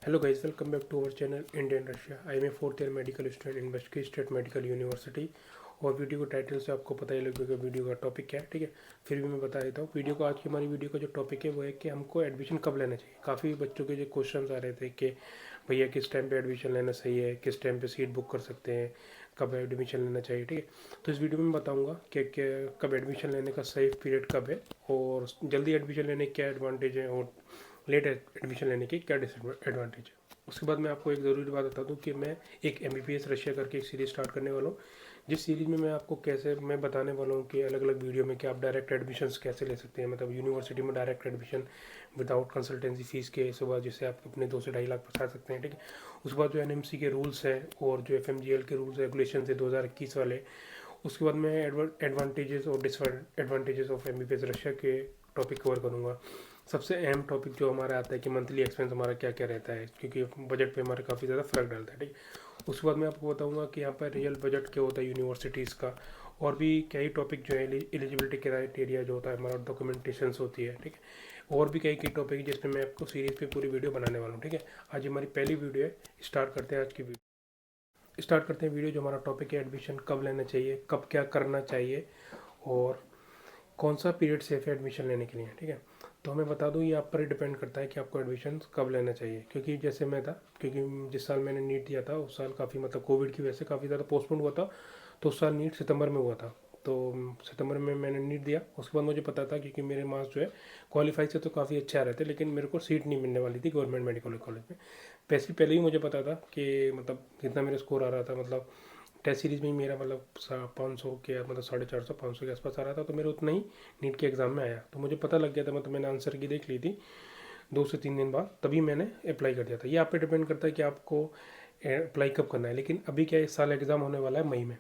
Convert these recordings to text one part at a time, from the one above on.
Hello guys, welcome back to our channel Indian Russia. I am a fourth year medical student in Bashki State Medical University. और video को title से आपको पता ही लगेगा video का topic क्या है, ठीक है। फिर भी मैं बता देता हूँ वीडियो को। आज की हमारी वीडियो का जो टॉपिक है वो है कि हमको एडमिशन कब लेना चाहिए। काफ़ी बच्चों के जो क्वेश्चंस आ रहे थे कि भैया किस टाइम पे एडमिशन लेना सही है, किस टाइम पे सीट बुक कर सकते हैं, कब एडमिशन लेना चाहिए, ठीक है। तो इस वीडियो में बताऊँगा कि कब एडमिशन लेने का सही पीरियड कब है, और जल्दी एडमिशन लेने के क्या एडवांटेज है, और लेट एडमिशन लेने के क्या डिसएडवांटेज है। उसके बाद मैं आपको एक ज़रूरी बात बता दूं कि मैं एक MBBS रशिया करके एक सीरीज़ स्टार्ट करने वाला हूँ, जिस सीरीज़ में मैं आपको कैसे मैं बताने वाला हूँ कि अलग अलग वीडियो में कि आप डायरेक्ट एडमिशन्स कैसे ले सकते हैं, मतलब यूनिवर्सिटी में direct admission without consultancy fees के, इस बाद जिससे आप अपने 2 से 2.5 लाख फंसा सकते हैं, ठीक है। उसके बाद जो NMC के रूल्स हैं और जो FMGL के रूल्स रेगुलेशन है 2021 वाले। उसके बाद मैं एडवांटेजेस और डिसएडवांटेजेस ऑफ MBBS रशिया के टॉपिक कवर करूँगा। सबसे अहम टॉपिक जो हमारा आता है कि मंथली एक्सपेंस हमारा क्या क्या रहता है, क्योंकि बजट पे हमारा काफ़ी ज़्यादा फर्क डालता है, ठीक है। उसके बाद मैं आपको बताऊंगा कि यहाँ पर रियल बजट क्या होता है यूनिवर्सिटीज़ का, और भी कई टॉपिक जो है एलिजिबिलिटी क्राइटेरिया जो होता है हमारा, डॉक्यूमेंटेशंस होती है, ठीक है। और भी कई टॉपिक जिसमें मैं आपको सीरीज़ पे पूरी वीडियो बनाने वाला हूँ, ठीक है। आज हमारी पहली वीडियो है, स्टार्ट करते हैं आज की वीडियो। स्टार्ट करते हैं वीडियो। जो हमारा टॉपिक है एडमिशन कब लेना चाहिए, कब क्या करना चाहिए, और कौन सा पीरियड सेफ है एडमिशन लेने के लिए, ठीक है। तो मैं बता दूं ये आप पर ही डिपेंड करता है कि आपको एडमिशन कब लेना चाहिए, क्योंकि जैसे मैं था, क्योंकि जिस साल मैंने नीट दिया था उस साल काफ़ी मतलब कोविड की वजह से काफ़ी ज़्यादा पोस्टपोन हुआ था। तो उस साल नीट सितंबर में हुआ था। तो सितंबर में मैंने नीट दिया। उसके बाद मुझे पता था, क्योंकि मेरे मार्क्स जो है क्वालिफाई से तो काफ़ी अच्छे आ रहे थे, लेकिन मेरे को सीट नहीं मिलने वाली थी गवर्नमेंट मेडिकल कॉलेज में। पहले ही मुझे पता था कि मतलब जितना मेरा स्कोर आ रहा था, मतलब टेस्ट सीरीज में ही मेरा मतलब 500 के मतलब 450 500 के आसपास आ रहा था, तो मेरा उतना ही नीट के एग्ज़ाम में आया। तो मुझे पता लग गया था, मतलब मैंने आंसर की देख ली थी 2 से 3 दिन बाद, तभी मैंने अप्लाई कर दिया था। ये आप पे डिपेंड करता है कि आपको अप्लाई कब करना है। लेकिन अभी क्या, इस साल एग्ज़ाम होने वाला है मई में,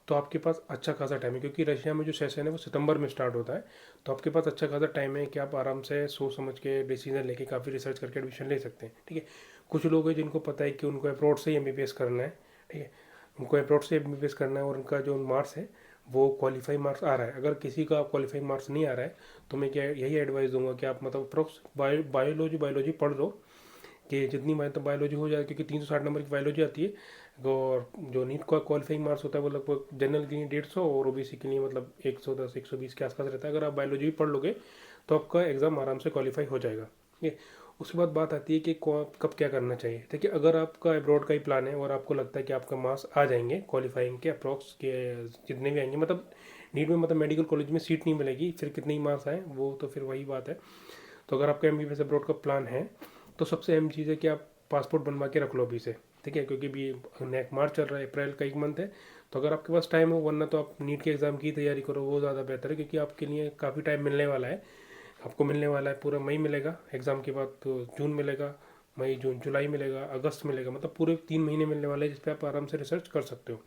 तो आपके पास अच्छा खासा टाइम है, क्योंकि रशिया में जो सेशन है वो सितंबर में स्टार्ट होता है। तो आपके पास अच्छा खासा टाइम है कि आप आराम से सोच समझ के डिसीजन लेके काफ़ी रिसर्च करके एडमिशन ले सकते हैं, ठीक है। कुछ लोग हैं जिनको पता है कि उनको अप्रोड से ही MBBS करना है, ठीक है। उनको अप्रोड से MBBS करना है, और उनका जो मार्क्स है वो क्वालिफाई मार्क्स आ रहा है। अगर किसी का क्वालिफाई मार्क्स नहीं आ रहा है, तो मैं क्या यही एडवाइस दूंगा कि आप मतलब अप्रोक्स बायोलॉजी पढ़ लो, कि जितनी मतलब बायोलॉजी हो जाए, क्योंकि 360 नंबर की बायोलॉजी आती है। और जो नीट का क्वालिफाइंग मार्क्स होता है वो लगभग जनरल के लिए 150 और OBC के लिए मतलब 110 120 के आसपास रहता है। अगर आप बायोलॉजी भी पढ़ लोगे तो आपका एग्ज़ाम आराम से क्वालिफाई हो जाएगा, ठीक है। उसके बाद बात आती है कि कब क्या करना चाहिए। देखिए, अगर आपका अब्रॉड का ही प्लान है और आपको लगता है कि आपका मार्क्स आ जाएंगे क्वालिफाइंग के अप्रॉक्स के, जितने भी आएंगे, मतलब नीट में मतलब मेडिकल कॉलेज में सीट नहीं मिलेगी, फिर कितने ही मार्क्स आए वो तो फिर वही बात है। तो अगर आपका MBBS अब्रॉड का प्लान है, तो सबसे अहम चीज़ है कि आप पासपोर्ट बनवा के रख लो अभी से, ठीक है। क्योंकि अभी मार्च चल रहा है, अप्रैल का 1 मंथ है। तो अगर आपके पास टाइम हो, वरना तो आप नीट के एग्ज़ाम की तैयारी करो, वो ज़्यादा बेहतर है, क्योंकि आपके लिए काफ़ी टाइम मिलने वाला है। आपको मिलने वाला है पूरा मई मिलेगा एग्ज़ाम के बाद, तो जून मिलेगा, मई जून जुलाई मिलेगा, अगस्त मिलेगा, मतलब पूरे 3 महीने मिलने वाले हैं, जिस पर आप आराम से रिसर्च कर सकते हो,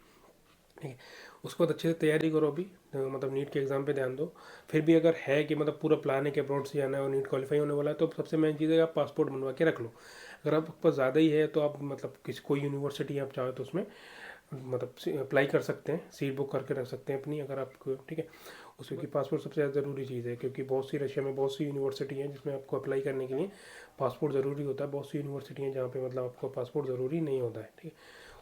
ठीक है। उसके बाद अच्छे से तैयारी करो अभी, मतलब नीट के एग्ज़ाम पे ध्यान दो। फिर भी अगर है कि मतलब पूरा प्लान है कि अब्रॉड से जाना है और नीट क्वालिफाई होने वाला है, तो सबसे मेन चीज़ है आप पासपोर्ट बनवा के रख लो। अगर आपके पास ज़्यादा ही है तो आप मतलब किसी कोई यूनिवर्सिटी आप चाहो तो उसमें मतलब अप्लाई कर सकते हैं, सीट बुक करके रख सकते हैं अपनी, अगर आपको, ठीक है। उसमें कि पासपोर्ट सबसे ज़्यादा ज़रूरी चीज़ है, क्योंकि बहुत सी रशिया में बहुत सी यूनिवर्सिटी हैं जिसमें आपको अप्लाई करने के लिए पासपोर्ट ज़रूरी होता है। बहुत सी यूनिवर्सिटी हैं जहाँ पे मतलब आपको पासपोर्ट ज़रूरी नहीं होता है, ठीक है।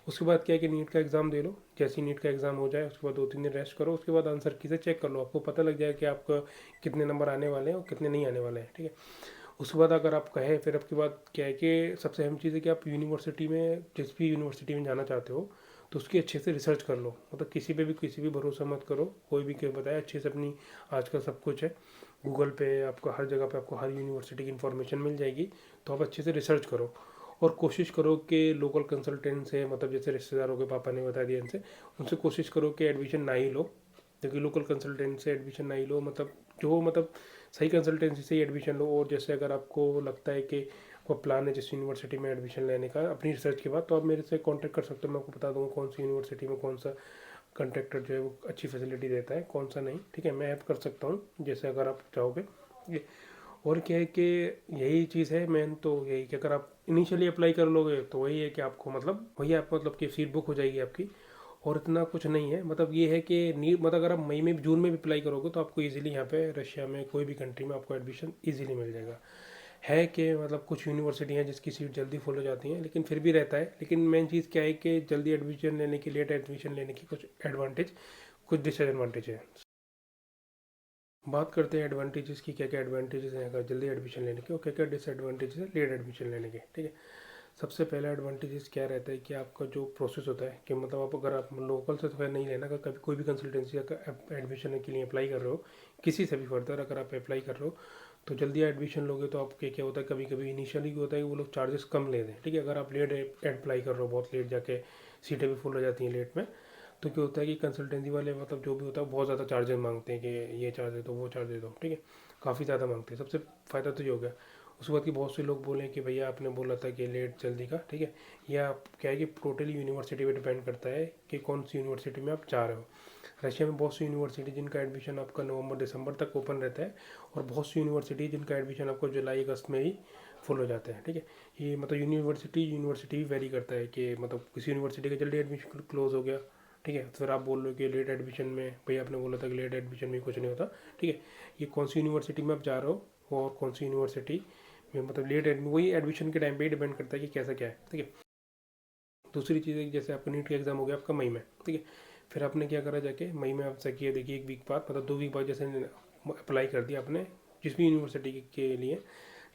उसके बाद क्या है कि नीट का एग्ज़ाम दे लो। जैसे ही नीट का एग्ज़ाम हो जाए उसके बाद 2-3 दिन रेस्ट करो, उसके बाद आंसर की से चेक कर लो, आपको पता लग जाए कि आपका कितने नंबर आने वाले हैं और कितने नहीं आने वाले हैं, ठीक है। उसके बाद अगर आप कहे, फिर आपके बाद क्या है कि सबसे अहम चीज़ है कि आप यूनिवर्सिटी में, जिस भी यूनिवर्सिटी में जाना चाहते हो, तो उसकी अच्छे से रिसर्च कर लो। मतलब किसी पे भी किसी भी भरोसा मत करो, कोई भी क्यों बताए, अच्छे से अपनी, आजकल सब कुछ है गूगल पे, आपको हर जगह पे आपको हर यूनिवर्सिटी की इन्फॉर्मेशन मिल जाएगी। तो आप अच्छे से रिसर्च करो, और कोशिश करो कि लोकल कंसल्टेंट से, मतलब जैसे रिश्तेदारों के पापा ने बता दिया इनसे, उनसे कोशिश करो कि एडमिशन ना ही लो। क्योंकि लोकल कंसल्टेंट से एडमिशन ना ही लो, मतलब जो मतलब सही कंसल्टेंसी से ही एडमिशन लो। और जैसे अगर आपको लगता है कि आपका प्लान है जिस यूनिवर्सिटी में एडमिशन लेने का अपनी रिसर्च के बाद, तो आप मेरे से कांटेक्ट कर सकते हो। मैं आपको बता दूंगा कौन सी यूनिवर्सिटी में कौन सा कंट्रैक्टर जो है वो अच्छी फैसिलिटी देता है, कौन सा नहीं, ठीक है। मैं हेल्प कर सकता हूँ जैसे अगर आप चाहोगे ये। और क्या है कि यही चीज़ है मेन, तो यही कि अगर आप इनिशियली अप्लाई कर लोगे तो वही है कि आपको मतलब वही आप मतलब कि सीट बुक हो जाएगी आपकी। और इतना कुछ नहीं है, मतलब ये है कि नी मतलब अगर आप मई में जून में भी अप्लाई करोगे तो आपको इजीली यहाँ पे रशिया में कोई भी कंट्री में आपको एडमिशन इजीली मिल जाएगा। है कि मतलब कुछ यूनिवर्सिटी हैं जिसकी सीट जल्दी फुल हो जाती हैं, लेकिन फिर भी रहता है। लेकिन मेन चीज़ क्या है कि जल्दी एडमिशन लेने की, लेट एडमिशन लेने की कुछ एडवांटेज, कुछ डिसएडवांटेज है। बात करते हैं एडवांटेजेस की, क्या क्या एडवांटेजेस हैं अगर जल्दी एडमिशन लेने के, और क्या क्या डिसएडवांटेजेस है लेट एडमिशन लेने के, ठीक है। सबसे पहला एडवांटेजेस क्या रहता है कि आपका जो प्रोसेस होता है कि मतलब आप अगर आप लोकल से तो खैर नहीं लेना, अगर कभी कोई भी कंसल्टेंसी का एडमिशन के लिए अप्लाई कर रहे हो, किसी से भी फर्दर अगर आप अप्लाई कर रहे हो, तो जल्दी एडमिशन लोगे तो आपके क्या होता है, कभी कभी इनिशियली होता है कि वो लोग चार्जेस कम ले दें, ठीक है। अगर आप लेट अप्लाई कर रहे हो, बहुत लेट जाके सीटें भी फुल हो जाती हैं लेट में, तो क्या होता है कि कंसल्टेंसी वाले मतलब जो भी होता है बहुत ज़्यादा चार्जेस मांगते हैं कि ये चार्ज दे दो, वो चार्ज दे दो, ठीक है। काफ़ी ज़्यादा मांगते हैं। सबसे फ़ायदा तो ये हो गया। उसके बाद कि बहुत से लोग बोले कि भैया आपने बोला था कि लेट जल्दी का, ठीक है। या आप क्या है कि टोटली यूनिवर्सिटी पे डिपेंड करता है कि कौन सी यूनिवर्सिटी में आप जा रहे हो। रशिया में बहुत सी यूनिवर्सिटी जिनका एडमिशन आपका नवंबर दिसंबर तक ओपन रहता है, और बहुत सी यूनिवर्सिटी जिनका एडमिशन आपको जुलाई अगस्त में ही फुल हो जाता है, ठीक है। ये मतलब यूनिवर्सिटी भी वेरी करता है कि मतलब किसी यूनिवर्सिटी का जल्दी एडमिशन क्लोज हो गया, ठीक है, तो फिर आप बोल रहे हो कि लेट एडमिशन में, भैया आपने बोला था कि लेट एडमिशन में कुछ नहीं होता, ठीक है। ये कौन सी यूनिवर्सिटी में आप जा रहे हो और कौन सी यूनिवर्सिटी में मतलब वही एडमिशन के टाइम पे ही डिपेंड करता है कि कैसा क्या है, ठीक है। दूसरी चीज़ है कि जैसे आपका नीट का एग्जाम हो गया आपका मई में, ठीक है। फिर आपने क्या करा, जाके मई में आप किया, देखिए एक वीक बाद मतलब 2 वीक बाद जैसे अप्लाई कर दिया आपने जिस भी यूनिवर्सिटी के लिए,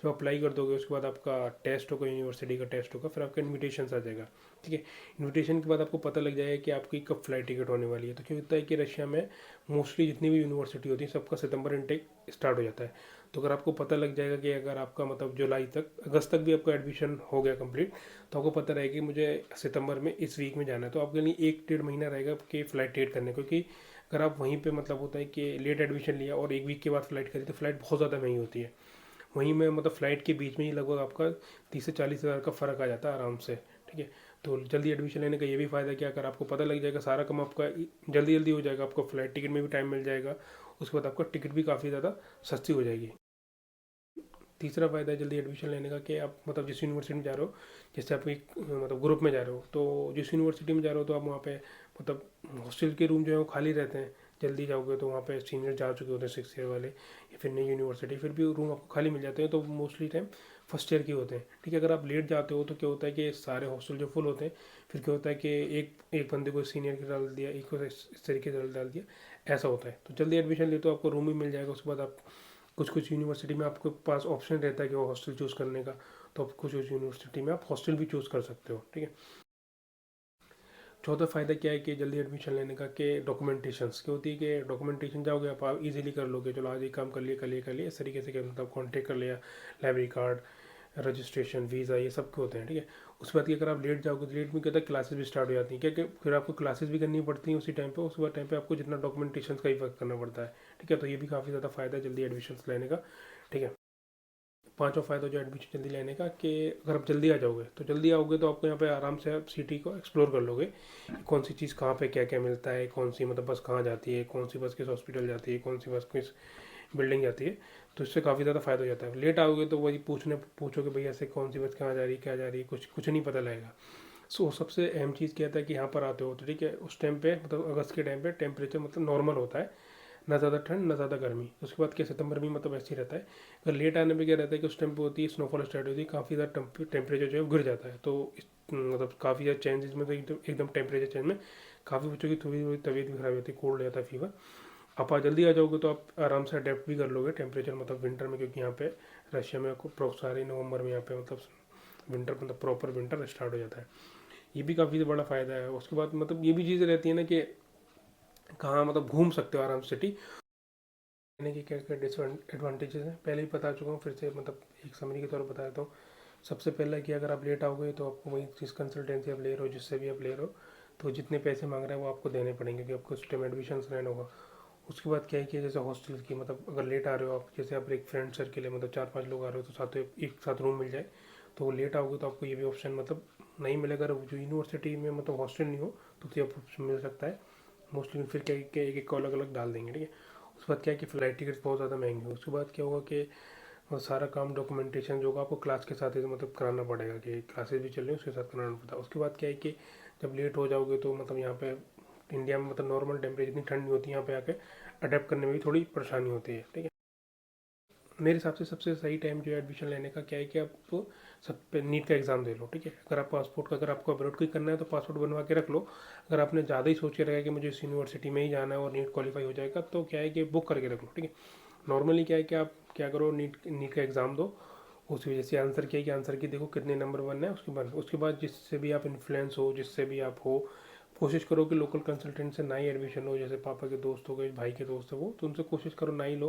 जब अप्लाई कर दोगे उसके बाद आपका टेस्ट होगा, यूनिवर्सिटी का टेस्ट होगा, फिर आपका इन्विटेशन आ जाएगा, ठीक है। इन्विटेशन के बाद आपको पता लग जाएगा कि आपकी कब फ्लाइट टिकट होने वाली है। तो क्या होता है कि रशिया में मोस्टली जितनी भी यूनिवर्सिटी होती है सबका सितंबर इनटेक स्टार्ट हो जाता है। तो अगर आपको पता लग जाएगा कि अगर आपका मतलब जुलाई तक, अगस्त तक भी आपका एडमिशन हो गया कंप्लीट, तो आपको पता रहेगा कि मुझे सितंबर में इस वीक में जाना है, तो आपके लिए 1 डेढ़ महीना रहेगा कि फ़्लाइट टिकट करने को। क्योंकि अगर आप वहीं पे मतलब होता है कि लेट एडमिशन लिया और 1 वीक के बाद फ़्लाइट करी, तो फ़्लाइट बहुत ज़्यादा महंगी होती है। वहीं में मतलब फ़्लाइट के बीच में ही लगभग आपका 30 से 40 हज़ार का फ़र्क आ जाता है आराम से, ठीक है। तो जल्दी एडमिशन लेने का ये भी फ़ायदा है कि अगर आपको पता लग जाएगा सारा काम आपका जल्दी जल्दी हो जाएगा, आपको फ़्लाइट टिकट में भी टाइम मिल जाएगा, उसके बाद आपका टिकट भी काफ़ी ज़्यादा सस्ती हो जाएगी। तीसरा फ़ायदा है जल्दी एडमिशन लेने का कि आप मतलब जिस यूनिवर्सिटी में जा रहे हो, जैसे आप एक मतलब ग्रुप में जा रहे हो, तो जिस यूनिवर्सिटी में जा रहे हो तो आप वहाँ पे मतलब हॉस्टल के रूम जो है वो खाली रहते हैं। जल्दी जाओगे तो वहाँ पे सीनियर जा चुके होते हैं 6 ईयर वाले, या फिर नई यूनिवर्सिटी, फिर भी रूम आपको खाली मिल जाते हैं, तो मोस्टली टाइम फर्स्ट ईयर के होते हैं, ठीक है। अगर आप लेट जाते हो तो क्या होता है कि सारे हॉस्टल जो फुल होते हैं, फिर क्या होता है कि एक एक बंदे को सीनियर के डाल दिया, एक को इस तरीके से डाल दिया, ऐसा होता है। तो जल्दी एडमिशन ले तो आपको रूम ही मिल जाएगा। उसके बाद आप कुछ कुछ यूनिवर्सिटी में आपके पास ऑप्शन रहता है कि वो हॉस्टल चूज़ करने का, तो आप कुछ कुछ यूनिवर्सिटी में आप हॉस्टल भी चूज़ कर सकते हो, ठीक है। चौथा फ़ायदा क्या है कि जल्दी एडमिशन लेने का, कि डॉक्यूमेंटेशंस क्या होती है कि डॉक्यूमेंटेशन जाओगे आप इजीली कर लोगे, चलो आज एक काम कर लिए इस तरीके से, क्या मतलब कॉन्टेक्ट कर लिया, लाइब्रेरी कार्ड, रजिस्ट्रेशन, वीज़ा, ये सब के होते हैं, ठीक है। उसके बाद कि अगर आप लेट जाओगे तो लेट में क्या होता है, क्लासेस भी स्टार्ट हो जाती हैं, क्या कि फिर आपको क्लासेस भी करनी पड़ती हैं उसी टाइम पे, उसके बाद टाइम पे आपको जितना डॉक्यूमेंटेशन का ही वर्क करना पड़ता है, ठीक है। तो ये भी काफ़ी ज़्यादा फ़ायदा है जल्दी एडमिशन लेने का, ठीक है। पांचवा फ़ायदा जो एडमिशन जल्दी लेने का, कि अगर आप जल्दी आ जाओगे तो जल्दी आओगे तो आपको यहाँ पे आराम से आप सिटी को एक्सप्लोर कर लोगे कि कौन सी चीज़ कहाँ पे क्या क्या मिलता है, कौन सी मतलब बस कहाँ जाती है, कौन सी बस किस हॉस्पिटल जाती है, कौन सी बस किस बिल्डिंग जाती है। तो इससे काफ़ी ज़्यादा फ़ायदा हो जाता है। लेट आओगे तो वही पूछोगे भैया से कौन सी बस कहाँ जा रही है, क्या जा रही है, कुछ कुछ नहीं पता लगेगा। सो सबसे अहम चीज़ क्या था कि यहाँ पर आते हो तो ठीक है, उस टाइम पे मतलब अगस्त के टाइम पे टेम्परेचर मतलब नॉर्मल होता है, ना ज़्यादा ठंड ना ज़्यादा गर्मी। उसके बाद क्या सितंबर में मतलब ऐसे ही रहता है। अगर लेट आने में क्या रहता है कि उस टाइम पे होती है स्नोफॉल स्टार्ट होती है, काफ़ी ज़्यादा टेम्परेचर जो है गिर जाता है। तो मतलब काफ़ी ज़्यादा चेंजेस में तो एकदम टेम्परेचर चेंज में काफ़ी बच्चों की थोड़ी थोड़ी तबीयत भी खराब होती है, कोल्ड हो जाता है, फीवर। आप जल्दी आ जाओगे तो आप आराम से अडेप्ट भी कर लोगे टेम्परेचर मतलब विंटर में, क्योंकि यहाँ पे रशिया में सारे नवंबर में यहाँ पे मतलब विंटर मतलब प्रॉपर विंटर स्टार्ट हो जाता है। ये भी काफ़ी बड़ा फ़ायदा है। उसके बाद मतलब ये भी चीज़ रहती है ना कि कहाँ मतलब घूम सकते हो आराम से सिटी, यानी कि क्या क्या डिसएडवांटेजेस हैं पहले ही बता चुका हूँ, फिर से मतलब एक समरी के तौर पर बता देता हूँ। सबसे पहला कि अगर आप लेट आओगे तो आपको वही जिस कंसल्टेंसी आप ले रहे हो, जिससे भी आप ले रहे हो, तो जितने पैसे मांग रहे हैं वो आपको देने पड़ेंगे, क्योंकि आपको उस टाइम एडमिशन रहना होगा। उसके बाद क्या है कि जैसे हॉस्टल की मतलब अगर लेट आ रहे हो आप, जैसे आप एक फ्रेंड सर्किल है मतलब 4-5 लोग आ रहे हो, तो साथ एक साथ रूम मिल जाए, तो लेट आओगे तो आपको ये भी ऑप्शन मतलब नहीं मिलेगा। अगर जो यूनिवर्सिटी में मतलब हॉस्टल नहीं हो तो ये ऑप्शन मिल सकता है मोस्टली। फिर क्या है कि एक एक को अलग अलग डाल देंगे, ठीक है। उसके बाद क्या है कि फ़्लाइट टिकट बहुत ज़्यादा महंगी है। उसके बाद क्या होगा कि वो सारा काम डॉक्यूमेंटेशन जो होगा आपको क्लास के साथ ही मतलब कराना पड़ेगा, कि क्लासेस भी चल रही है उसके साथ कराना पड़ता है। उसके बाद क्या है कि जब लेट हो जाओगे तो मतलब यहाँ पे इंडिया में मतलब नॉर्मल टेम्परेचर इतनी ठंड नहीं होती, यहाँ पे आके अडेप्ट करने में भी थोड़ी परेशानी होती है, ठीक है। मेरे हिसाब से सबसे सही टाइम जो है एडमिशन लेने का क्या है कि आप सब पे नीट का एग्ज़ाम दे लो, ठीक है। अगर आप पासपोर्ट का, अगर आपको अब्रॉड का ही करना है तो पासपोर्ट बनवा के रख लो। अगर आपने ज़्यादा ही सोच के रखा है कि मुझे इस यूनिवर्सिटी में ही जाना है और नीट क्वालिफाई हो जाएगा, तो क्या है कि बुक करके रख लो, ठीक है। नॉर्मली क्या है कि आप क्या करो, नीट नीट का एग्ज़ाम दो, उस वजह से आंसर क्या है कि आंसर की देखो कितने नंबर बनना है, उसके बाद जिससे भी आप इन्फ्लुएंस हो, जिससे भी आप हो, कोशिश करो कि लोकल कंसल्टेंट से ना ही एडमिशन हो। जैसे पापा के दोस्त हो गए, भाई के दोस्त हो, वो तो उनसे कोशिश करो ना ही लो,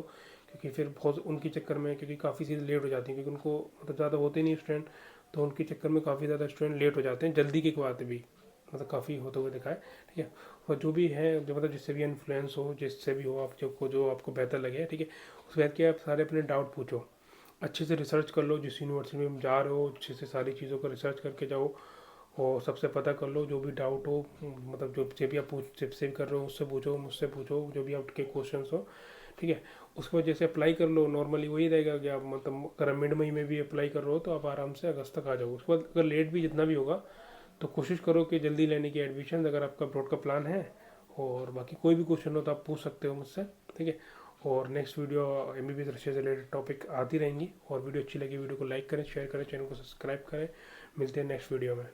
क्योंकि फिर बहुत उनके चक्कर में, क्योंकि काफ़ी चीज़ें लेट हो जाती हैं, क्योंकि उनको मतलब ज़्यादा होते नहीं स्टूडेंट, तो उनके चक्कर में काफ़ी ज़्यादा स्टूडेंट लेट हो जाते हैं जल्दी की बात भी, मतलब काफ़ी होते हुए दिखा है, ठीक है। और जो भी है, जो मतलब जिससे भी इन्फ्लुएंस हो, जिससे भी हो, आप जो आपको बेहतर लगे, ठीक है, उसके बाद के आप सारे अपने डाउट पूछो, अच्छे से रिसर्च कर लो, जिस यूनिवर्सिटी में जा रहे हो अच्छे से सारी चीज़ों को रिसर्च करके जाओ, और सबसे पता कर लो जो भी डाउट हो, मतलब जो भी आप जिससे भी कर रहे हो उससे पूछो, मुझसे पूछो, जो भी आपके क्वेश्चंस हो, ठीक है। उसके बाद जैसे अप्लाई कर लो, नॉर्मली वही रहेगा कि आप मतलब अगर मिड मई में भी अप्लाई कर रहे हो तो आप आराम से अगस्त तक आ जाओ। उसके बाद अगर लेट भी जितना भी होगा तो कोशिश करो कि जल्दी लेने की एडमिशन, अगर आपका ब्रॉड का प्लान है। और बाकी कोई भी क्वेश्चन हो तो आप पूछ सकते हो मुझसे, ठीक है। और नेक्स्ट वीडियो MBBS रशिया से रिलेटेड टॉपिक आती रहेंगी। और वीडियो अच्छी लगी वीडियो को लाइक करें, शेयर करें, चैनल को सब्सक्राइब करें। मिलते हैं नेक्स्ट वीडियो में।